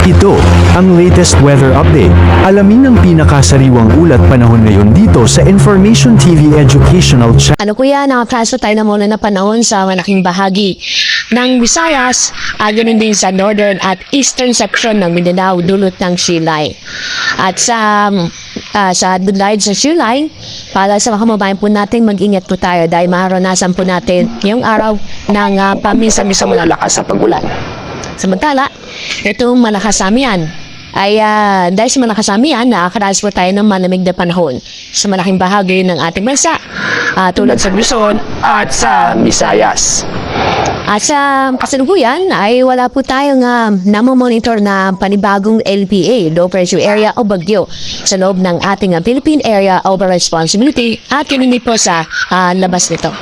Ito ang latest weather update. Alamin ang pinakasariwang ulat panahon ngayon dito sa Information TV Educational Channel. Ano kuya, nakatraso tayo na muna na panahon sa malaking bahagi ng Visayas, ganoon din sa northern at eastern section ng Mindanao dulot ng Silay. At sa dulay sa Silay, para sa mga kababayan po natin, mag-ingat po tayo dahil maranasan po natin yung araw ng paminsan-minsan malalakas sa pagulan. Samantala, itong malakas amihan ay dahil sa malakas amihan, nakakaranas po tayo ng malamig na panahon sa malaking bahagi ng ating bansa, tulad sa Luzon at sa Visayas. At sa kasalukuyan ay wala po tayong namomonitor na panibagong LPA, Low Pressure Area o Bagyo sa loob ng ating Philippine Area of Responsibility at yun po sa labas nito.